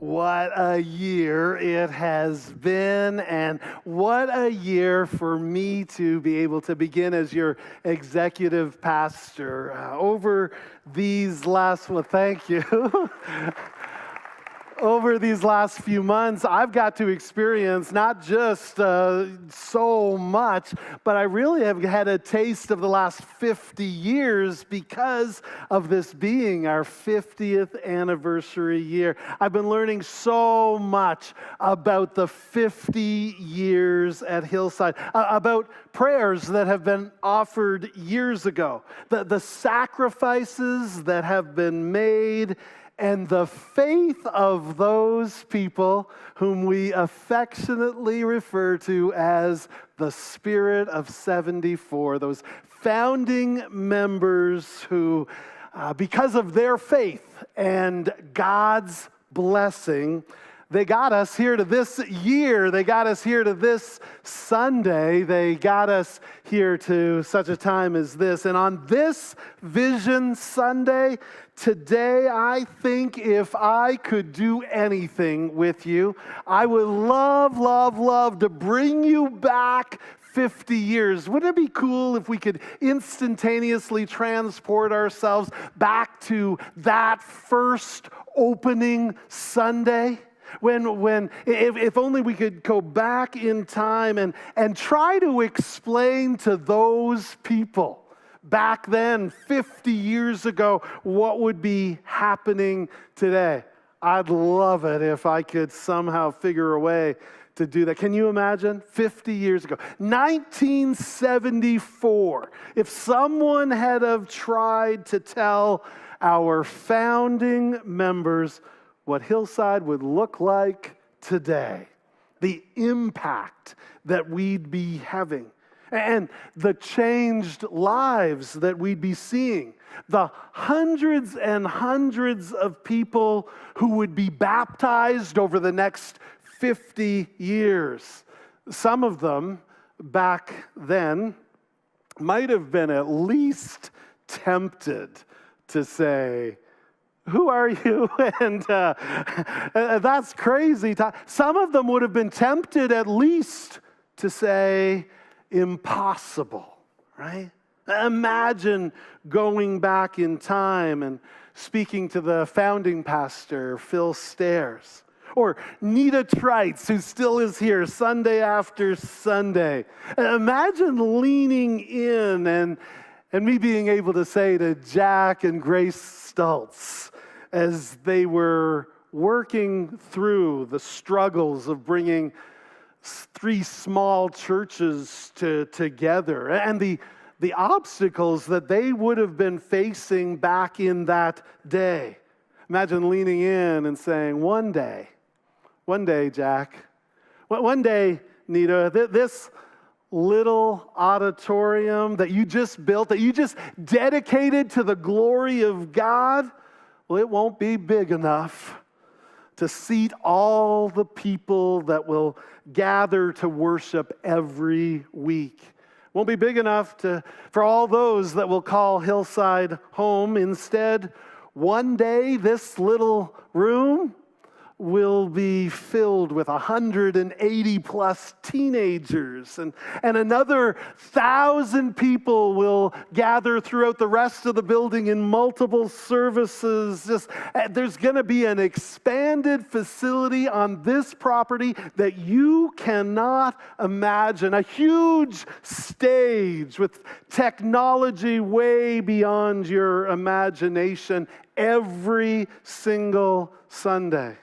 What a year it has been, and what a year for me to be able to begin as your executive pastor. Thank you. Over these last few months, I've got to experience not just so much, but I really have had a taste of the last 50 years because of this being our 50th anniversary year. I've been learning so much about the 50 years at Hillside, about prayers that have been offered years ago, the sacrifices that have been made, and the faith of those people whom we affectionately refer to as the Spirit of 74, those founding members who, because of their faith and God's blessing, they got us here to this year. They got us here to this Sunday. They got us here to such a time as this. And on this Vision Sunday, today, I think if I could do anything with you, I would love to bring you back 50 years. Wouldn't it be cool if we could instantaneously transport ourselves back to that first opening Sunday? If only we could go back in time and try to explain to those people back then, 50 years ago, what would be happening today. I'd love it if I could somehow figure a way to do that. Can you imagine? 50 years ago, 1974, if someone had have tried to tell our founding members what Hillside would look like today, the impact that we'd be having, and the changed lives that we'd be seeing, the hundreds and hundreds of people who would be baptized over the next 50 years. Some of them back then might have been at least tempted to say, "Who are you?" And that's crazy. Some of them would have been tempted at least to say, "Impossible," right? Imagine going back in time and speaking to the founding pastor, Phil Stairs, or Nita Trites, who still is here Sunday after Sunday. Imagine leaning in and me being able to say to Jack and Grace Stultz, as they were working through the struggles of bringing three small churches together and the obstacles that they would have been facing back in that day. Imagine leaning in and saying, one day, Jack, one day, Nita, this little auditorium that you just built, that you just dedicated to the glory of God, well, it won't be big enough to seat all the people that will gather to worship every week. Won't be big enough for all those that will call Hillside home. Instead, one day, this little room will be filled with 180 plus teenagers, and another 1,000 people will gather throughout the rest of the building in multiple services. There's going to be an expanded facility on this property that you cannot imagine. A huge stage with technology way beyond your imagination every single Sunday.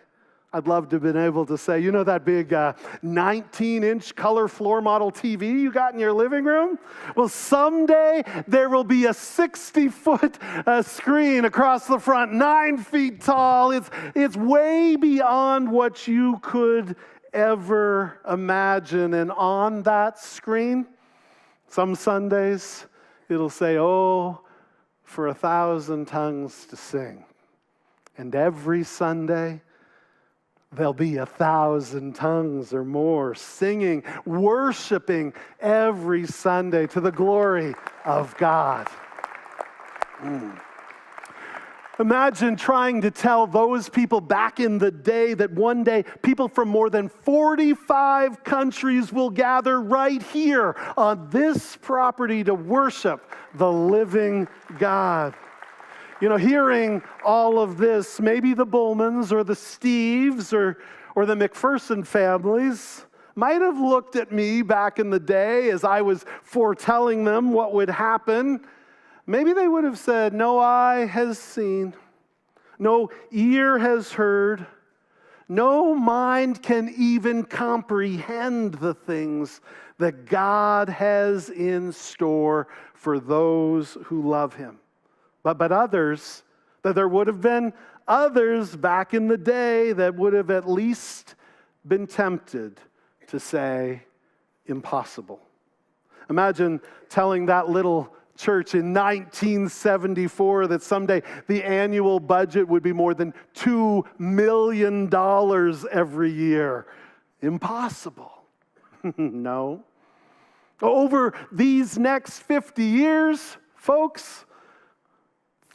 I'd love to have been able to say, you know that big 19-inch color floor model TV you got in your living room? Well, someday there will be a 60-foot screen across the front, 9 feet tall. It's way beyond what you could ever imagine. And on that screen, some Sundays, it'll say, "Oh, for 1,000 tongues to sing." And every Sunday, there'll be 1,000 tongues or more singing, worshiping every Sunday to the glory of God. Imagine trying to tell those people back in the day that one day people from more than 45 countries will gather right here on this property to worship the living God. You know, hearing all of this, maybe the Bullmans or the Steves or the McPherson families might have looked at me back in the day as I was foretelling them what would happen. Maybe they would have said, no eye has seen, no ear has heard, no mind can even comprehend the things that God has in store for those who love him. But others, that there would have been others back in the day that would have at least been tempted to say, impossible. Imagine telling that little church in 1974 that someday the annual budget would be more than $2 million every year. Impossible. No. Over these next 50 years, folks,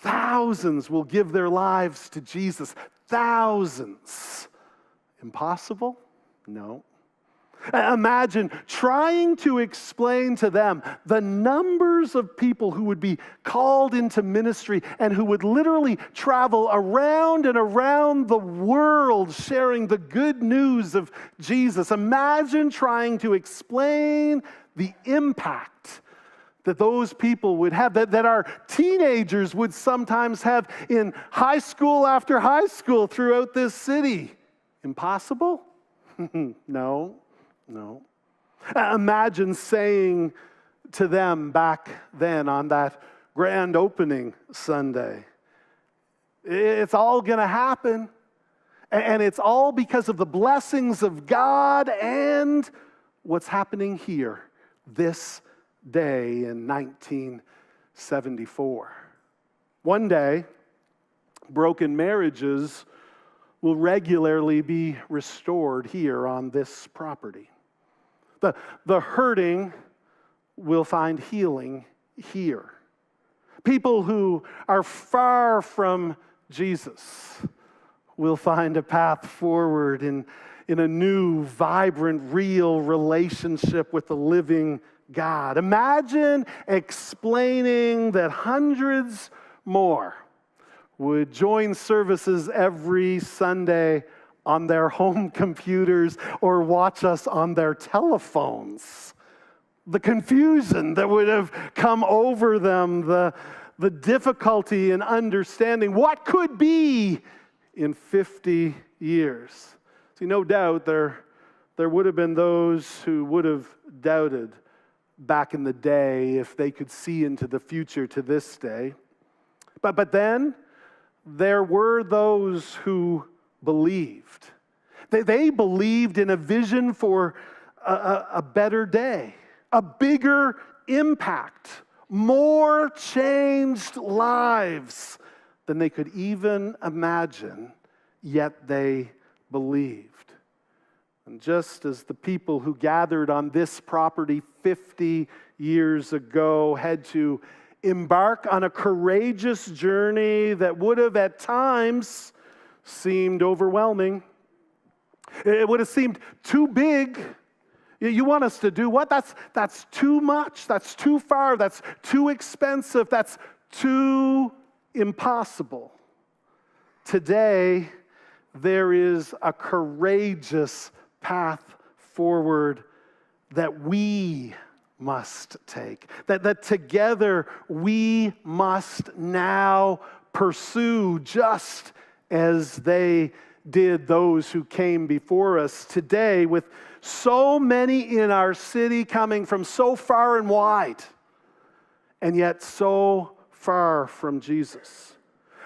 thousands will give their lives to Jesus. Thousands. Impossible? No. Imagine trying to explain to them the numbers of people who would be called into ministry and who would literally travel around and around the world sharing the good news of Jesus. Imagine trying to explain the impact that those people would have, that our teenagers would sometimes have in high school after high school throughout this city. Impossible? No. Imagine saying to them back then on that grand opening Sunday, it's all going to happen, and it's all because of the blessings of God and what's happening here this day in 1974. One day, broken marriages will regularly be restored here on this property. The hurting will find healing here. People who are far from Jesus will find a path forward in a new, vibrant, real relationship with the living God. Imagine explaining that hundreds more would join services every Sunday on their home computers or watch us on their telephones. The confusion that would have come over them, the difficulty in understanding what could be in 50 years. See, no doubt there would have been those who would have doubted back in the day if they could see into the future to this day. But then there were those who believed. They believed in a vision for a better day, a bigger impact, more changed lives than they could even imagine, yet they believed. And just as the people who gathered on this property 50 years ago had to embark on a courageous journey that would have at times seemed overwhelming. It would have seemed too big. You want us to do what? That's too much. That's too far. That's too expensive. That's too impossible. Today, there is a courageous path forward that we must take, that together we must now pursue, just as they did those who came before us. Today, with so many in our city coming from so far and wide, and yet so far from Jesus.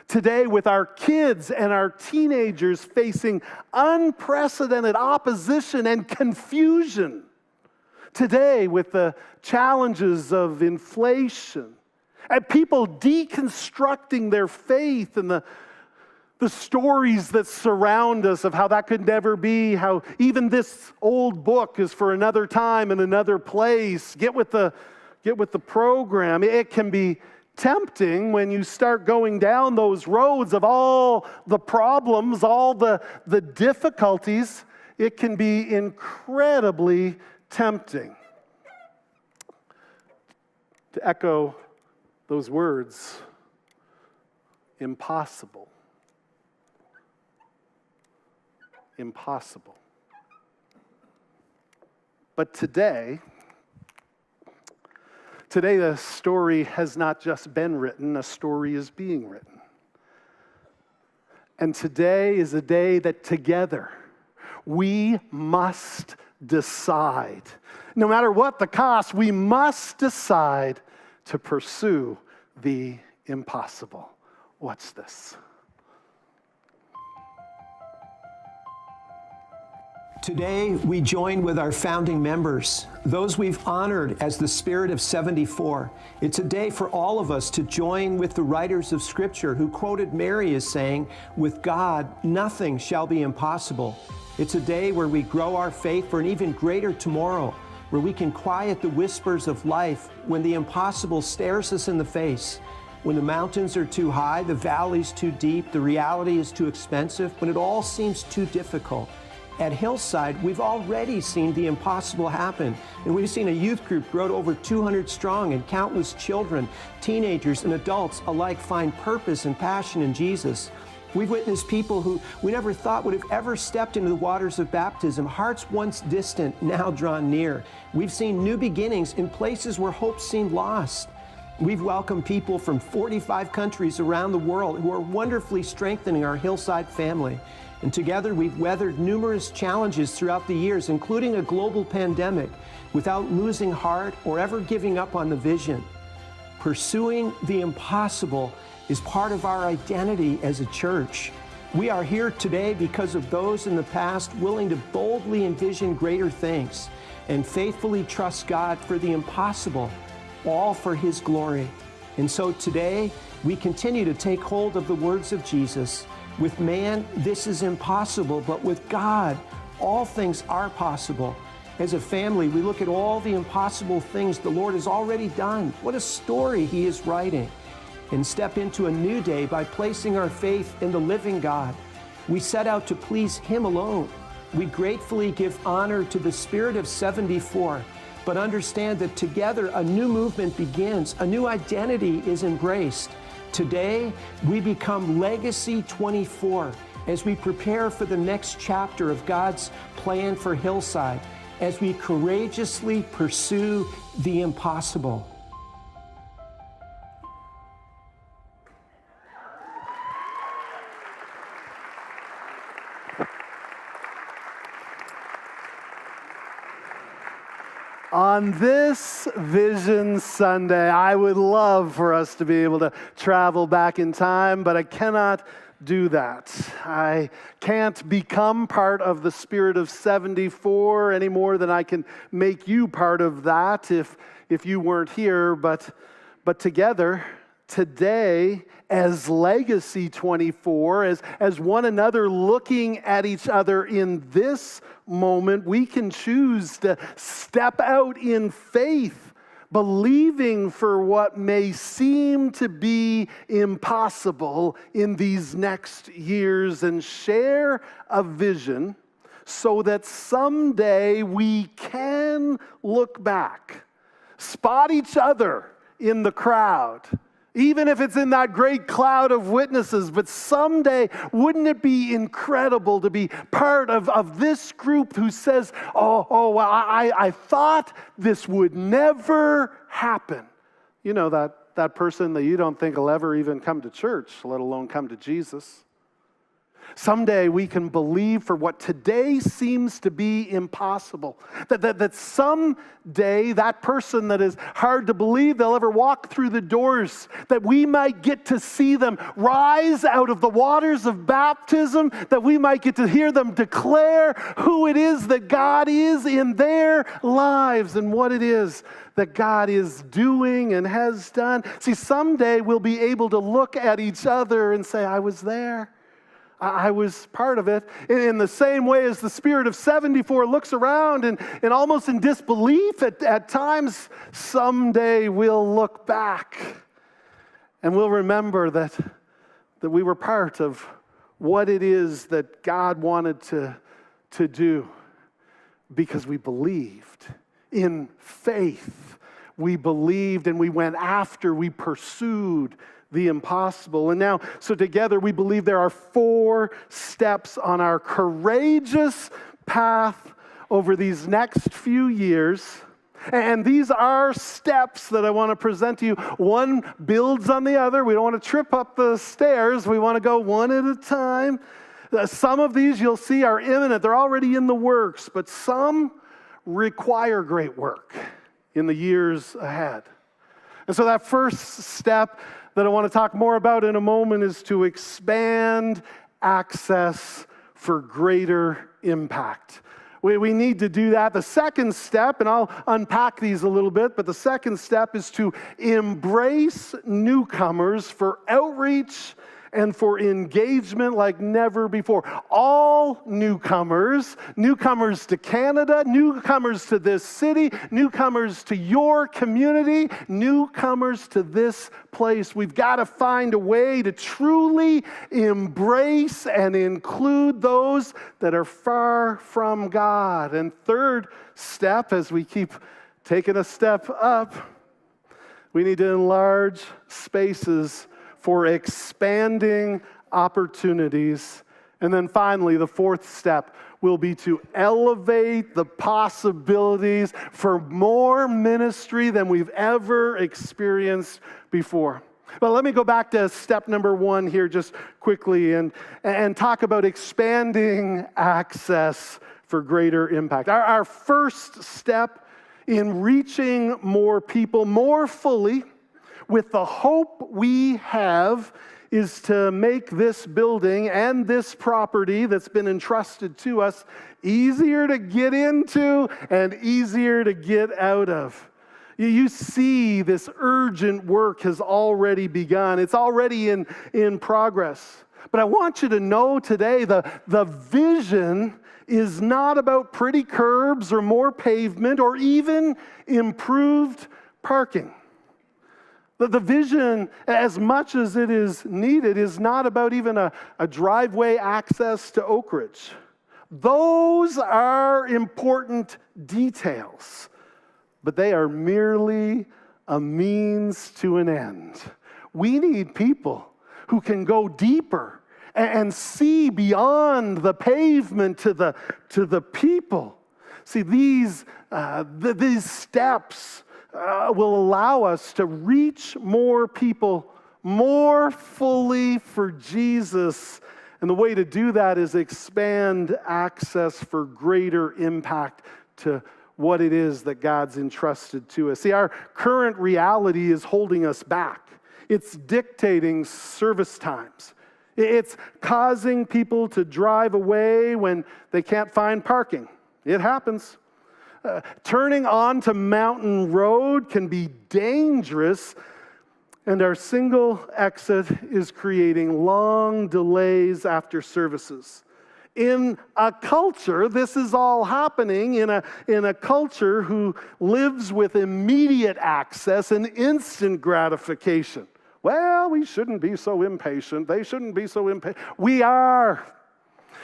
Today, with our kids and our teenagers facing unprecedented opposition and confusion. Today, with the challenges of inflation, and people deconstructing their faith and the stories that surround us of how that could never be, how even this old book is for another time and another place. Get with the program. It can be tempting when you start going down those roads of all the problems, all the difficulties. It can be incredibly tempting. To echo those words, impossible. Impossible. But today the story has not just been written, a story is being written. And today is a day that together we must decide. No matter what the cost, we must decide to pursue the impossible. What's this? Today, we join with our founding members, those we've honored as the Spirit of 74. It's a day for all of us to join with the writers of Scripture who quoted Mary as saying, "With God, nothing shall be impossible." It's a day where we grow our faith for an even greater tomorrow, where we can quiet the whispers of life when the impossible stares us in the face, when the mountains are too high, the valleys too deep, the reality is too expensive, when it all seems too difficult. At Hillside, we've already seen the impossible happen, and we've seen a youth group grow to over 200 strong, and countless children, teenagers, and adults alike find purpose and passion in Jesus. We've witnessed people who we never thought would have ever stepped into the waters of baptism, hearts once distant, now drawn near. We've seen new beginnings in places where hope seemed lost. We've welcomed people from 45 countries around the world who are wonderfully strengthening our Hillside family. And together we've weathered numerous challenges throughout the years, including a global pandemic, without losing heart or ever giving up on the vision. Pursuing the impossible is part of our identity as a church. We are here today because of those in the past willing to boldly envision greater things and faithfully trust God for the impossible, all for His glory. And so today, we continue to take hold of the words of Jesus. With man, this is impossible, but with God, all things are possible. As a family, we look at all the impossible things the Lord has already done. What a story He is writing. And step into a new day by placing our faith in the living God. We set out to please Him alone. We gratefully give honor to the Spirit of 74, but understand that together a new movement begins, a new identity is embraced. Today, we become Legacy 24 as we prepare for the next chapter of God's plan for Hillside, as we courageously pursue the impossible. On this Vision Sunday, I would love for us to be able to travel back in time, but I cannot do that. I can't become part of the Spirit of 74 any more than I can make you part of that if you weren't here. But together, today, as Legacy 24, as one another looking at each other in this moment, we can choose to step out in faith, believing for what may seem to be impossible in these next years and share a vision so that someday we can look back, spot each other in the crowd, even if it's in that great cloud of witnesses. But someday, wouldn't it be incredible to be part of this group who says, well, I thought this would never happen. You know, that person that you don't think will ever even come to church, let alone come to Jesus. Someday we can believe for what today seems to be impossible. That someday that person that is hard to believe they'll ever walk through the doors, that we might get to see them rise out of the waters of baptism, that we might get to hear them declare who it is that God is in their lives and what it is that God is doing and has done. See, someday we'll be able to look at each other and say, I was there. I was part of it. In the same way as the Spirit of 74 looks around and almost in disbelief at times, someday we'll look back And we'll remember that we were part of what it is that God wanted to do because we believed in faith. We believed and we went after, we pursued the impossible. And now, so together we believe there are 4 steps on our courageous path over these next few years. And these are steps that I want to present to you. One builds on the other. We don't want to trip up the stairs. We want to go one at a time. Some of these you'll see are imminent. They're already in the works, but some require great work in the years ahead. And so that first step that I want to talk more about in a moment is to expand access for greater impact. We need to do that. The second step, and I'll unpack these a little bit, but the second step is to embrace newcomers for outreach and for engagement like never before. All newcomers to Canada, newcomers to this city, newcomers to your community, newcomers to this place. We've got to find a way to truly embrace and include those that are far from God. And third step, as we keep taking a step up, we need to enlarge spaces for expanding opportunities. And then finally, the fourth step will be to elevate the possibilities for more ministry than we've ever experienced before. But let me go back to step number 1 here just quickly and talk about expanding access for greater impact. Our first step in reaching more people more fully with the hope we have is to make this building and this property that's been entrusted to us easier to get into and easier to get out of. You see this urgent work has already begun. It's already in progress. But I want you to know today the vision is not about pretty curbs or more pavement or even improved parking. The vision, as much as it is needed, is not about even a driveway access to Oak Ridge. Those are important details, but they are merely a means to an end. We need people who can go deeper and see beyond the pavement to the people. See, these steps will allow us to reach more people more fully for Jesus. And the way to do that is expand access for greater impact to what it is that God's entrusted to us. See, our current reality is holding us back. It's dictating service times. It's causing people to drive away when they can't find parking. It happens. Turning onto Mountain Road can be dangerous, and our single exit is creating long delays after services. In a culture, this is all happening in a culture who lives with immediate access and instant gratification. Well, we shouldn't be so impatient. They shouldn't be so impatient. We are,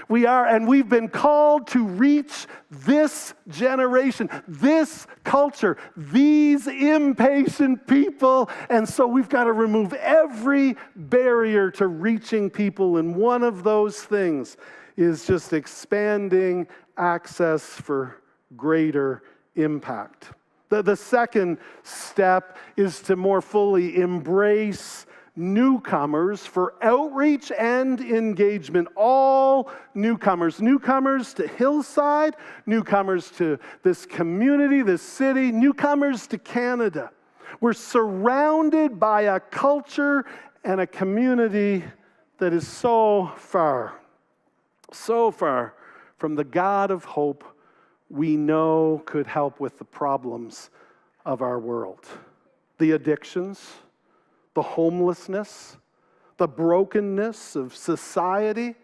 and we've been called to reach this generation, this culture, these impatient people, and so we've got to remove every barrier to reaching people, and one of those things is just expanding access for greater impact. The second step is to more fully embrace newcomers for outreach and engagement. All newcomers. Newcomers to Hillside, newcomers to this community, this city, newcomers to Canada. We're surrounded by a culture and a community that is so far from the God of hope we know could help with the problems of our world. The addictions, the homelessness, the brokenness of society.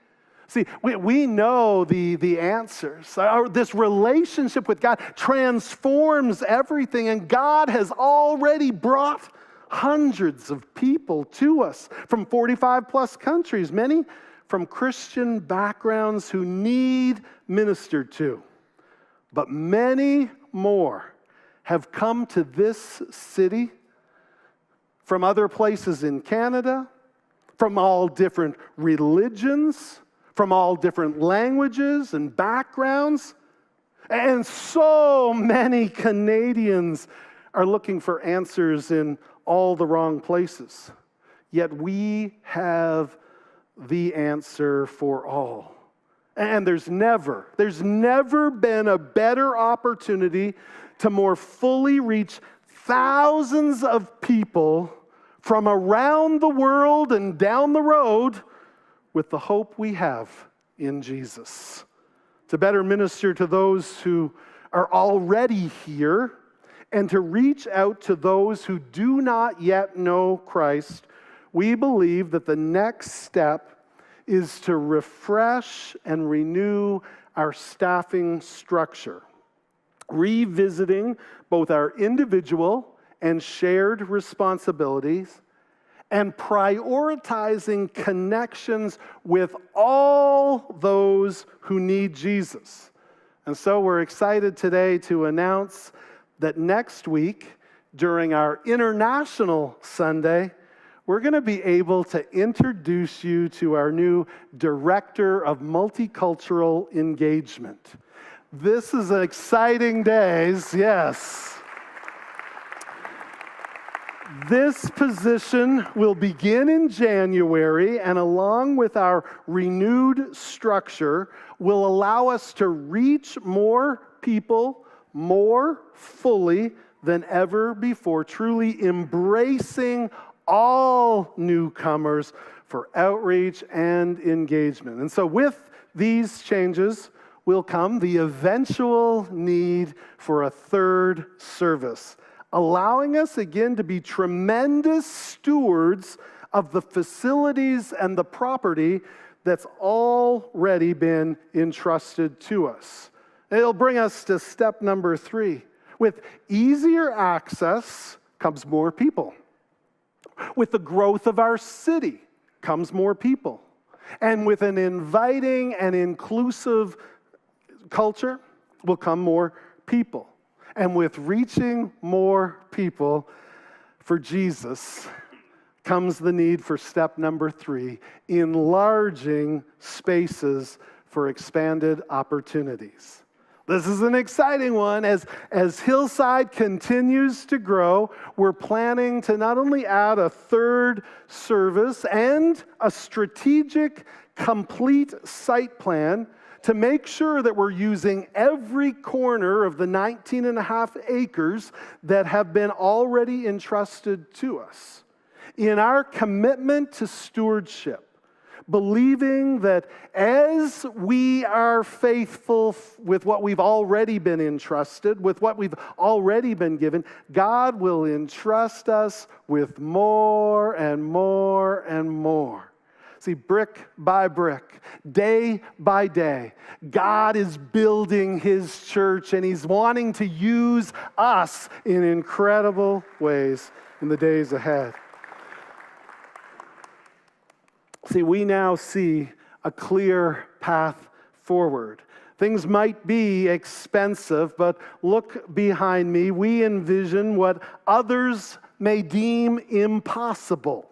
See, we know the answers. This relationship with God transforms everything, and God has already brought hundreds of people to us from 45 plus countries, many from Christian backgrounds who need ministered to. But many more have come to this city from other places in Canada, from all different religions, from all different languages and backgrounds. And so many Canadians are looking for answers in all the wrong places. Yet we have the answer for all. And there's never been a better opportunity to more fully reach thousands of people from around the world and down the road with the hope we have in Jesus. To better minister to those who are already here and to reach out to those who do not yet know Christ, we believe that the next step is to refresh and renew our staffing structure, revisiting both our individual and shared responsibilities, and prioritizing connections with all those who need Jesus. And so we're excited today to announce that next week, during our International Sunday, we're going to be able to introduce you to our new Director of Multicultural Engagement. This is an exciting day, yes. This position will begin in January, and along with our renewed structure, will allow us to reach more people more fully than ever before, truly embracing all newcomers for outreach and engagement. And so with these changes will come the eventual need for a third service, allowing us again to be tremendous stewards of the facilities and the property that's already been entrusted to us. It'll bring us to step number 3. With easier access comes more people. With the growth of our city comes more people. And with an inviting and inclusive culture will come more people. And with reaching more people for Jesus comes the need for step number 3, enlarging spaces for expanded opportunities. This is an exciting one. As Hillside continues to grow, we're planning to not only add a third service and a strategic, complete site plan to make sure that we're using every corner of the 19.5 acres that have been already entrusted to us. In our commitment to stewardship, believing that as we are faithful with what we've already been entrusted, with what we've already been given, God will entrust us with more and more and more. See, brick by brick, day by day, God is building His church, and He's wanting to use us in incredible ways in the days ahead. See, we now see a clear path forward. Things might be expensive, but look behind me. We envision what others may deem impossible.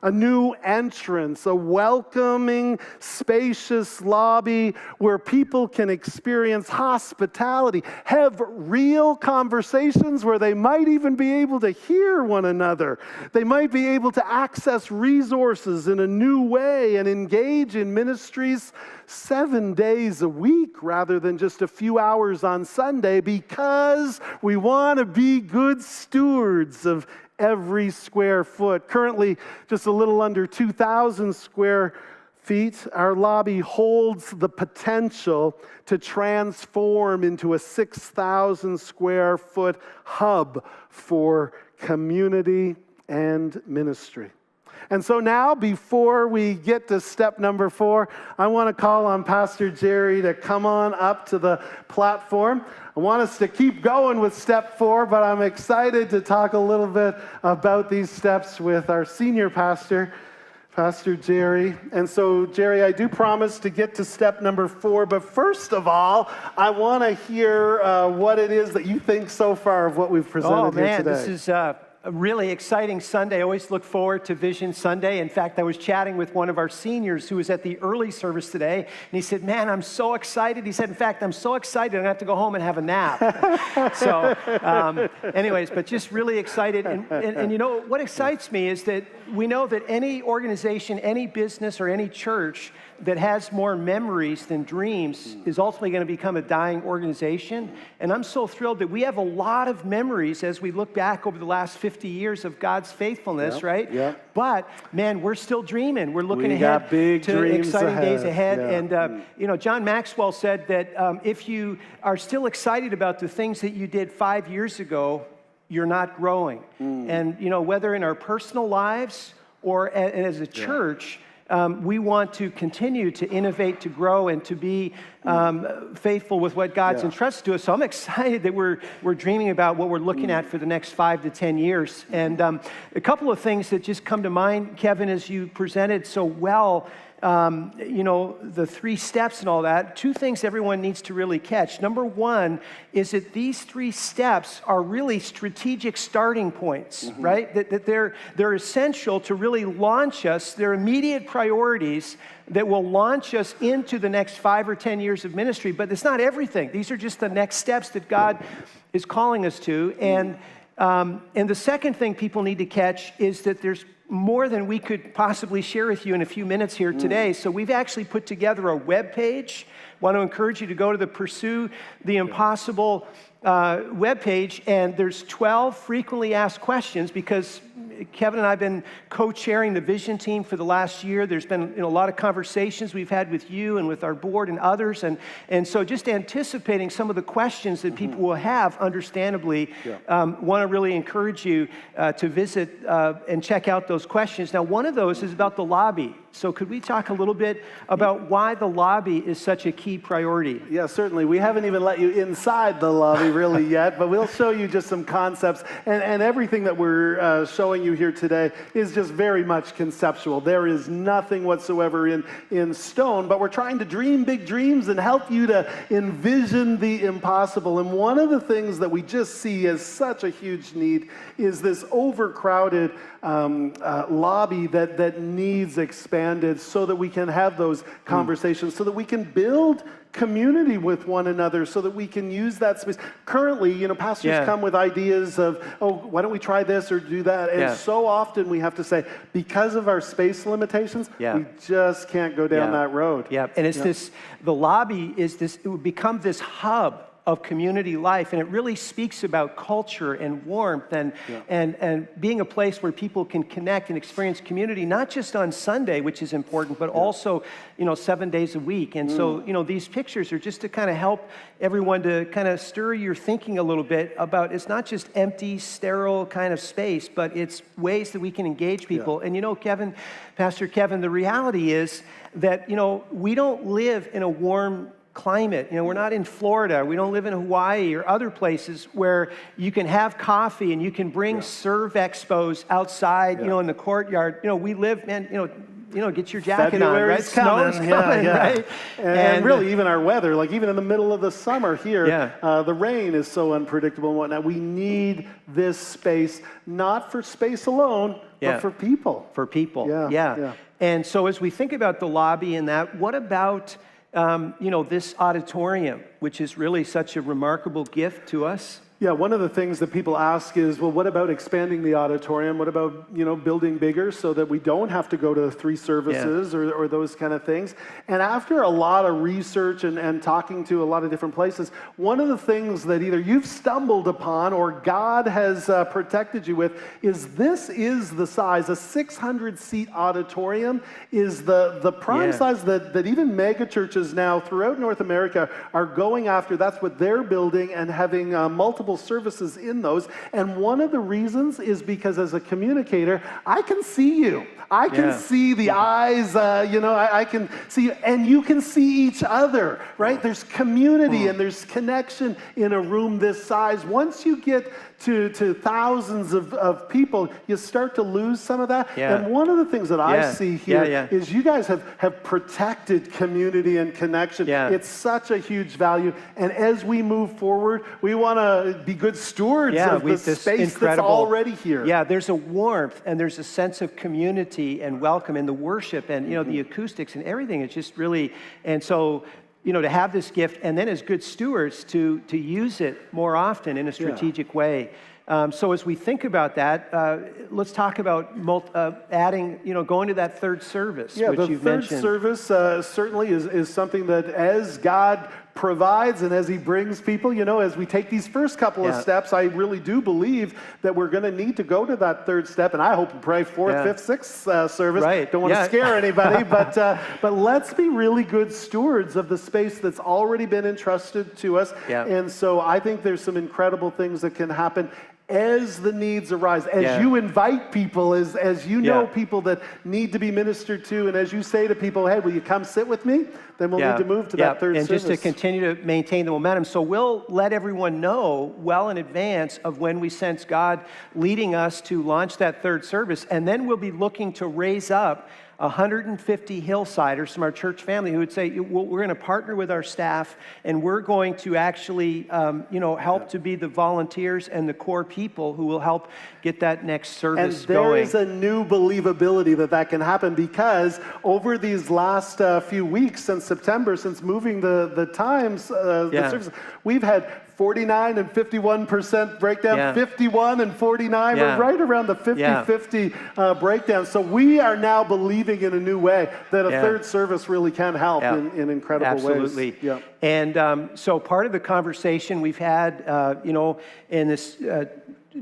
A new entrance, a welcoming, spacious lobby where people can experience hospitality, have real conversations where they might even be able to hear one another. They might be able to access resources in a new way and engage in ministries 7 days a week rather than just a few hours on Sunday, because we want to be good stewards of every square foot. Currently, just a little under 2,000 square feet, our lobby holds the potential to transform into a 6,000 square foot hub for community and ministry. And so now, before we get to step number 4, I want to call on Pastor Jerry to come on up to the platform. I want us to keep going with step 4, but I'm excited to talk a little bit about these steps with our senior pastor, Pastor Jerry. And so, Jerry, I do promise to get to step number 4, but first of all, I want to hear what it is that you think so far of what we've presented here today. This is a really exciting Sunday. I always look forward to Vision Sunday. In fact, I was chatting with one of our seniors who was at the early service today, and he said, man, I'm so excited. He said, in fact, I'm so excited I'm going to have to go home and have a nap. Anyways, but just really excited. And you know, what excites me is that we know that any organization, any business, or any church that has more memories than dreams is ultimately going to become a dying organization. And I'm so thrilled that we have a lot of memories as we look back over the last 50 years of God's faithfulness, right? Yep. But, man, we're still dreaming. We're looking got ahead big to dreams exciting days ahead. Yeah. And, you know, John Maxwell said that if you are still excited about the things that you did 5 years ago, you're not growing. And, you know, whether in our personal lives or as a church, we want to continue to innovate, to grow, and to be faithful with what God's entrusted to us. So I'm excited that we're dreaming about what we're looking at for the next 5 to 10 years. And a couple of things that just come to mind, Kevin, as you presented so well, you know, the 3 steps and all that. 2 things everyone needs to really catch. Number 1 is that these 3 steps are really strategic starting points, right? That they're essential to really launch us. They're immediate priorities that will launch us into the next 5 or 10 years of ministry. But it's not everything. These are just the next steps that God is calling us to. And the second thing people need to catch is that there's more than we could possibly share with you in a few minutes here today. So we've actually put together a web page. Want to encourage you to go to the Pursue the Impossible webpage, and there's 12 frequently asked questions because Kevin and I have been co-chairing the vision team for the last year. There's been a lot of conversations we've had with you and with our board and others, and so just anticipating some of the questions that people will have, understandably, want to really encourage you to visit and check out those questions. Now, one of those is about the lobby. So could we talk a little bit about why the lobby is such a key priority? Yeah, certainly. We haven't even let you inside the lobby really yet, but we'll show you just some concepts. And everything that we're showing you here today is just very much conceptual. There is nothing whatsoever in stone, but we're trying to dream big dreams and help you to envision the impossible. And one of the things that we just see as such a huge need is this overcrowded lobby that needs expanded so that we can have those conversations, so that we can build community with one another, so that we can use that space. Currently, you know, pastors come with ideas of, oh, why don't we try this or do that? And so often we have to say, because of our space limitations, we just can't go down that road. And it's the lobby it would become this hub of community life, and it really speaks about culture and warmth and being a place where people can connect and experience community, not just on Sunday, which is important, but also, 7 days a week. And so, these pictures are just to kind of help everyone to kind of stir your thinking a little bit about it's not just empty, sterile kind of space, but it's ways that we can engage people. And Pastor Kevin, the reality is that, we don't live in a warm climate. We're not in Florida. We don't live in Hawaii or other places where you can have coffee and you can bring Serve Expos outside, in the courtyard. We live, man, get your jacket February's on, coming. right? Snow's coming, right? And really, even our weather, like even in the middle of the summer here, the rain is so unpredictable and whatnot. We need this space, not for space alone, but for people. For people, And so as we think about the lobby and that, what about this auditorium, which is really such a remarkable gift to us? Yeah, one of the things that people ask is, well, what about expanding the auditorium? What about, building bigger so that we don't have to go to 3 services or those kind of things? And after a lot of research and talking to a lot of different places, one of the things that either you've stumbled upon or God has protected you with is this is the size. A 600-seat auditorium is the prime size that even mega churches now throughout North America are going after. That's what they're building and having multiple multiple services in those. And one of the reasons is because as a communicator, I can see you. I can see the eyes, I can see you, and you can see each other, right? There's community and there's connection in a room this size. Once you get to thousands of people, you start to lose some of that. Yeah. And one of the things that I see here is you guys have protected community and connection. Yeah. It's such a huge value. And as we move forward, we want to be good stewards of the space that's already here. Yeah, there's a warmth and there's a sense of community and welcome in the worship and, the acoustics and everything. It's just really, and so, to have this gift and then as good stewards to use it more often in a strategic way. So as we think about that, let's talk about adding, going to that third service, which you've mentioned. The third service certainly is something that as God provides and as he brings people, as we take these first couple of steps, I really do believe that we're going to need to go to that third step, and I hope and pray fourth, fifth, sixth service. Right. Don't want to scare anybody, but let's be really good stewards of the space that's already been entrusted to us. Yeah. And so I think there's some incredible things that can happen as the needs arise, as you invite people, as you know people that need to be ministered to, and as you say to people, hey, will you come sit with me? Then we'll need to move to that third service. And just to continue to maintain the momentum. So we'll let everyone know well in advance of when we sense God leading us to launch that third service, and then we'll be looking to raise up 150 Hillsiders from our church family who would say, well, we're going to partner with our staff and we're going to actually, help to be the volunteers and the core people who will help get that next service going. And there is a new believability that can happen because over these last few weeks since September, since moving the times, the service, we've had 49 and 51% breakdown, 51 and 49. Yeah. We're right around the 50-50 breakdown. So we are now believing in a new way that a third service really can help in incredible ways. Absolutely. Yeah. And so part of the conversation we've had, in this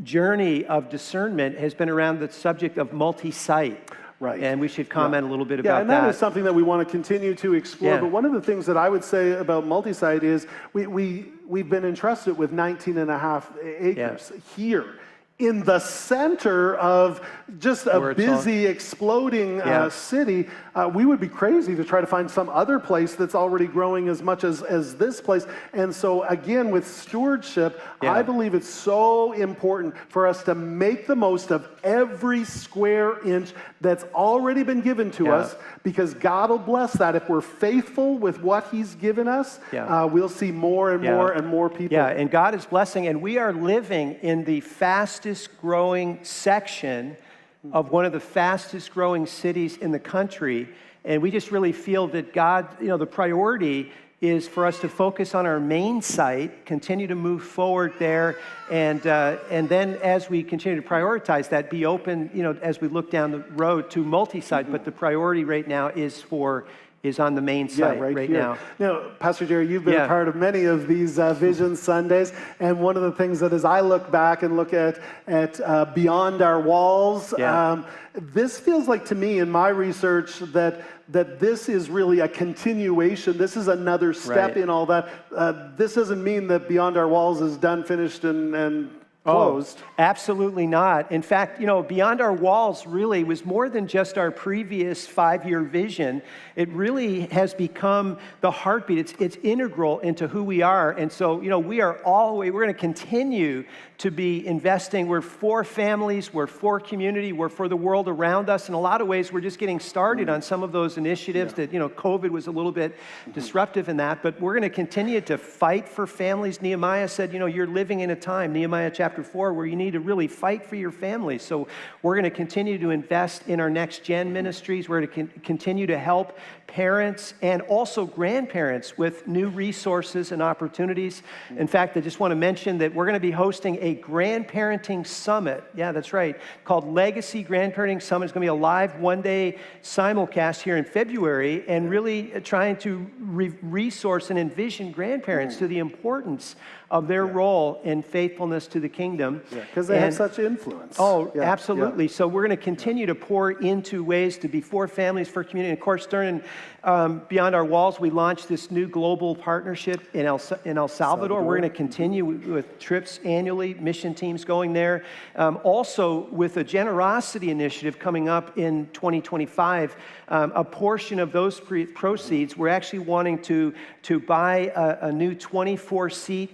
journey of discernment has been around the subject of multi-site. Right. And we should comment a little bit about that. Yeah, and that is something that we want to continue to explore. But one of the things that I would say about multi-site is we've been entrusted with 19 and a half acres here in the center of just a busy, exploding city. We would be crazy to try to find some other place that's already growing as much as this place. And so again, with stewardship, I believe it's so important for us to make the most of every square inch that's already been given to us, because God will bless that. If we're faithful with what he's given us, we'll see more and more and more people. Yeah, and God is blessing, and we are living in the fastest growing section of one of the fastest growing cities in the country, and we just really feel that God, the priority is for us to focus on our main site, continue to move forward there, and then as we continue to prioritize that, be open, as we look down the road to multi-site. But the priority right now is on the main site right now. Now, Pastor Jerry, you've been a part of many of these Vision Sundays, and one of the things that as I look back and look at Beyond Our Walls, this feels like to me in my research that this is really a continuation. This is another step in all that. This doesn't mean that Beyond Our Walls is done, finished, and closed. Oh, absolutely not. In fact, Beyond Our Walls really was more than just our previous 5-year vision. It really has become the heartbeat. It's integral into who we are. And so, we're going to continue to be investing. We're for families, we're for community, we're for the world around us. In a lot of ways, we're just getting started on some of those initiatives that, COVID was a little bit disruptive in that, but we're going to continue to fight for families. Nehemiah said, you're living in a time, Nehemiah chapter 4, where you need to really fight for your family. So we're going to continue to invest in our next gen ministries. We're going to continue to help parents and also grandparents with new resources and opportunities. In fact, I just want to mention that we're going to be hosting a grandparenting summit. Yeah, that's right. Called Legacy Grandparenting Summit. It's going to be a live one-day simulcast here in February, and really trying to resource and envision grandparents to the importance of their role in faithfulness to the kingdom. Because they have And- such influence. Oh, Yeah, absolutely. yeah. So we're going to continue to pour into ways to be for families, for community. And of course, during Beyond Our Walls, we launched this new global partnership in El Salvador. We're going to continue with trips annually, mission teams going there. Also, with a generosity initiative coming up in 2025, a portion of those proceeds, we're actually wanting to buy a new 24-seat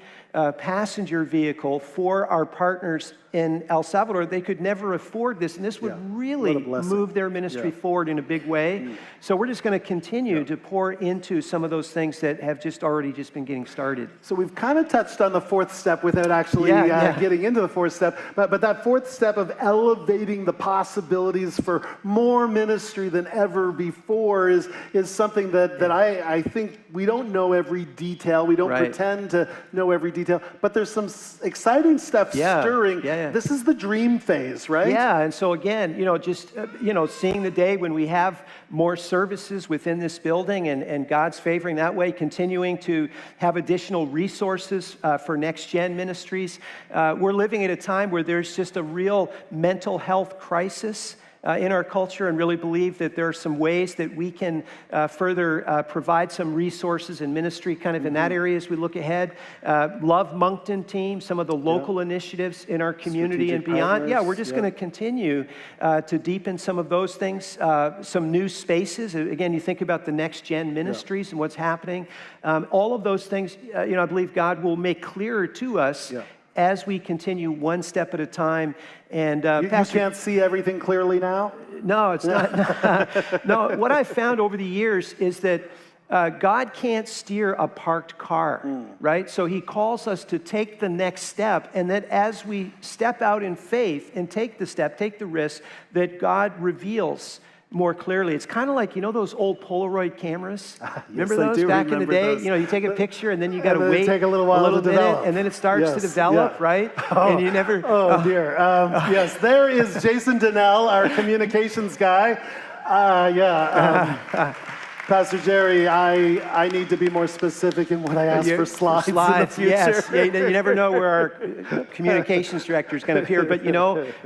passenger vehicle for our partners in El Salvador. They could never afford this, and this would really What a blessing. move their ministry forward in a big way. So we're just going to continue to pour into some of those things that have already been getting started. So we've kind of touched on the fourth step without actually getting into the fourth step. But that fourth step of elevating the possibilities for more ministry than ever before is something that I think we don't know every detail. We don't Right. pretend to know every detail. But there's some exciting stuff stirring. Yeah. This is the dream phase, right? Yeah, and so again, seeing the day when we have more services within this building and God's favoring that way, continuing to have additional resources for Next Gen Ministries. We're living at a time where there's just a real mental health crisis in our culture, and really believe that there are some ways that we can further provide some resources and ministry kind of in that area as we look ahead. Love Moncton team, some of the local initiatives in our community Strategic and beyond. partners, Yeah, we're just going to continue to deepen some of those things, some new spaces. Again, you think about the Next Gen Ministries and what's happening. All of those things, I believe God will make clearer to us as we continue one step at a time. And You Pastor, can't see everything clearly now? no, it's not. No, what I've found over the years is that God can't steer a parked car, right? So he calls us to take the next step, and that as we step out in faith and take the step, take the risk, that God reveals more clearly. It's kind of like, those old Polaroid cameras? Remember I those do back in the remember day? those. You take a picture and then you got to then wait take a little while to minute, develop. and then it starts to Yes, develop, yeah. right? And you never... Oh, dear. Yes, there is Jason Donnell, our communications guy. Pastor Jerry, I need to be more specific in what I ask for slides in the future. Yes. Yeah, you never know where our communications director is going to appear, but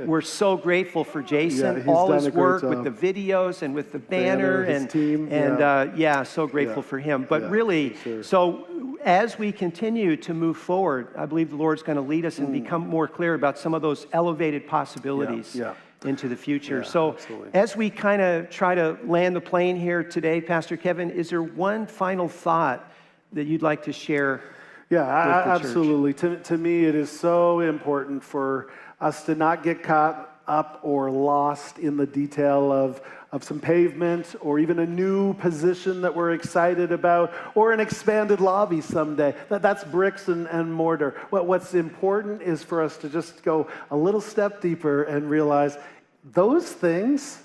we're so grateful for Jason, he's all done his a great work job. with the videos and with the banner his and team, so grateful for him. But Yeah, really, for sure. so as we continue to move forward, I believe the Lord's going to lead us and become more clear about some of those elevated possibilities. Yeah. Into the future. Yeah, So absolutely. as we kind of try to land the plane here today, Pastor Kevin, is there one final thought that you'd like to share? Yeah, with the church? absolutely. To me, it is so important for us to not get caught up or lost in the detail of some pavement or even a new position that we're excited about or an expanded lobby someday. That's bricks and mortar. What's important is for us to just go a little step deeper and realize those things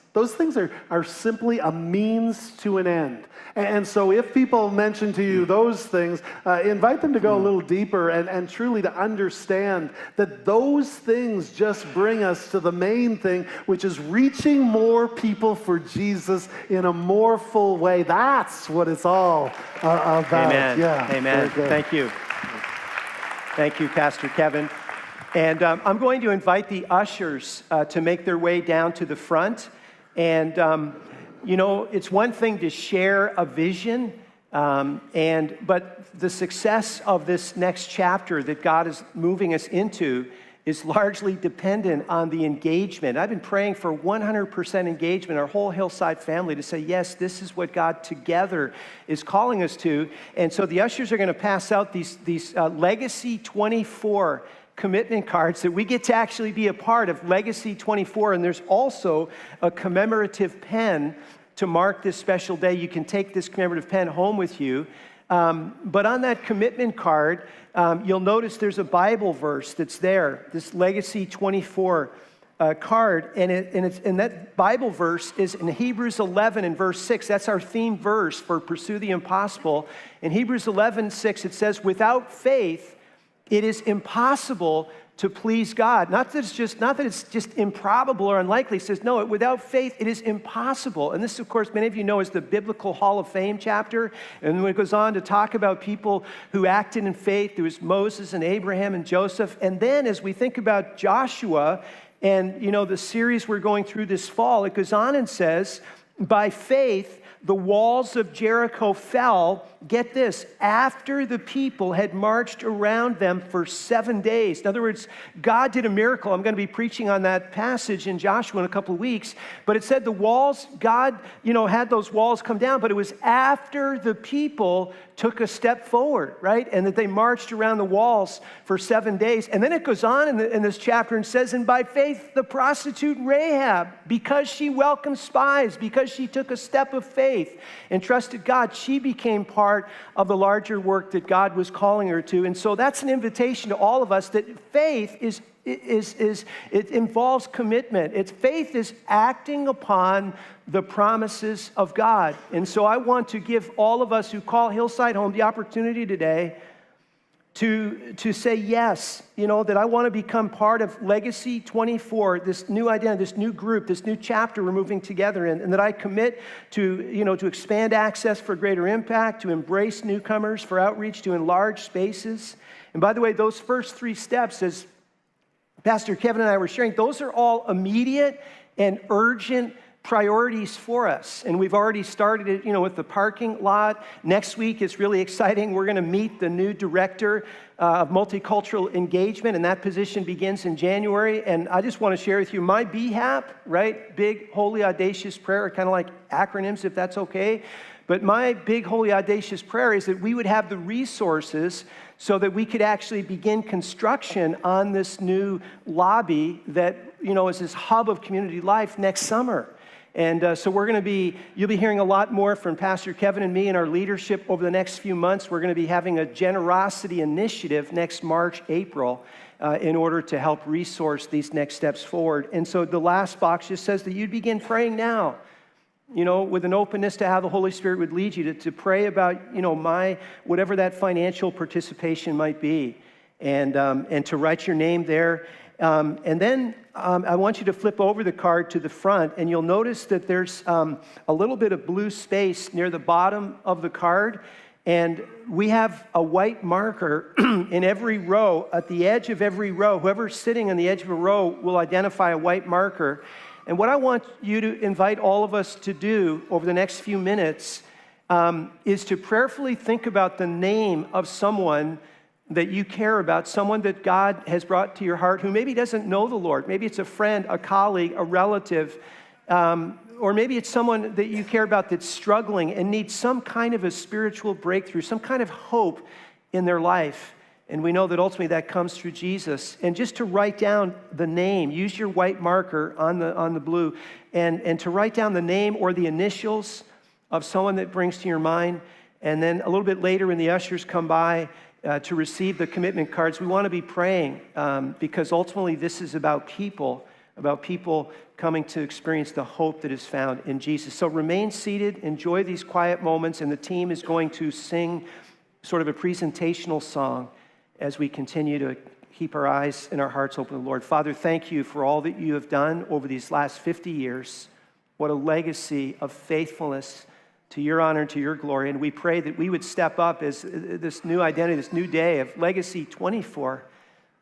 are simply a means to an end. And so if people mention to you those things, invite them to go a little deeper and truly to understand that those things just bring us to the main thing, which is reaching more people for Jesus in a more full way. That's what it's all about. Amen. Yeah, Amen. very good. Thank you. Thank you, Pastor Kevin. And I'm going to invite the ushers to make their way down to the front. And, it's one thing to share a vision, but the success of this next chapter that God is moving us into is largely dependent on the engagement. I've been praying for 100% engagement, our whole Hillside family, to say, yes, this is what God together is calling us to. And so the ushers are going to pass out these Legacy 24 commitment cards that we get to actually be a part of Legacy 24. And there's also a commemorative pen to mark this special day. You can take this commemorative pen home with you. But on that commitment card, you'll notice there's a Bible verse that's there, this Legacy 24 card, and that Bible verse is in Hebrews 11 and verse 6. That's our theme verse for Pursue the Impossible. In Hebrews 11:6, it says, without faith, it is impossible to please God. Not that it's just improbable or unlikely. It says, no, without faith, it is impossible. And this, of course, many of you know is the Biblical Hall of Fame chapter. And when it goes on to talk about people who acted in faith, there was Moses and Abraham and Joseph. And then as we think about Joshua and, the series we're going through this fall, it goes on and says, by faith, the walls of Jericho fell, get this, after the people had marched around them for 7 days. In other words, God did a miracle. I'm going to be preaching on that passage in Joshua in a couple of weeks. But it said the walls, God, had those walls come down, but it was after the people took a step forward, right? And that they marched around the walls for 7 days. And then it goes on in this chapter and says, and by faith, the prostitute Rahab, because she welcomed spies, because she took a step of faith and trusted God, she became part of the larger work that God was calling her to. And so that's an invitation to all of us that faith it involves commitment. Faith is acting upon the promises of God. And so I want to give all of us who call Hillside home the opportunity today to say yes, that I want to become part of Legacy 24, this new identity, this new group, this new chapter we're moving together in, and that I commit to expand access for greater impact, to embrace newcomers, for outreach, to enlarge spaces. And by the way, those first 3 steps, as Pastor Kevin and I were sharing, those are all immediate and urgent priorities for us. And we've already started it, with the parking lot. Next week is really exciting. We're going to meet the new director of multicultural engagement, and that position begins in January. And I just want to share with you my BHAP, right? Big, Holy, Audacious Prayer, kind of like acronyms, if that's okay. But my big, holy, audacious prayer is that we would have the resources so that we could actually begin construction on this new lobby that, is this hub of community life next summer. And so you'll be hearing a lot more from Pastor Kevin and me and our leadership over the next few months. We're going to be having a generosity initiative next March, April, in order to help resource these next steps forward. And so the last box just says that you'd begin praying now, with an openness to how the Holy Spirit would lead you to pray about, whatever that financial participation might be, and to write your name there. And then I want you to flip over the card to the front, and you'll notice that there's a little bit of blue space near the bottom of the card. And we have a white marker in every row. At the edge of every row, whoever's sitting on the edge of a row will identify a white marker. And what I want you to invite all of us to do over the next few minutes is to prayerfully think about the name of someone that you care about, someone that God has brought to your heart who maybe doesn't know the Lord. Maybe it's a friend, a colleague, a relative, or maybe it's someone that you care about that's struggling and needs some kind of a spiritual breakthrough, some kind of hope in their life. And we know that ultimately that comes through Jesus. And just to write down the name, use your white marker on the blue, and to write down the name or the initials of someone that brings to your mind. And then a little bit later when the ushers come by to receive the commitment cards, we want to be praying because ultimately this is about people coming to experience the hope that is found in Jesus. So remain seated, enjoy these quiet moments, and the team is going to sing sort of a presentational song as we continue to keep our eyes and our hearts open to the Lord. Father, thank you for all that you have done over these last 50 years. What a legacy of faithfulness to your honor and to your glory. And we pray that we would step up as this new identity, this new day of Legacy 24,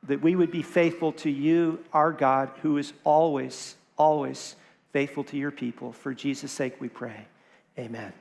that we would be faithful to you, our God, who is always, always faithful to your people. For Jesus' sake we pray. Amen.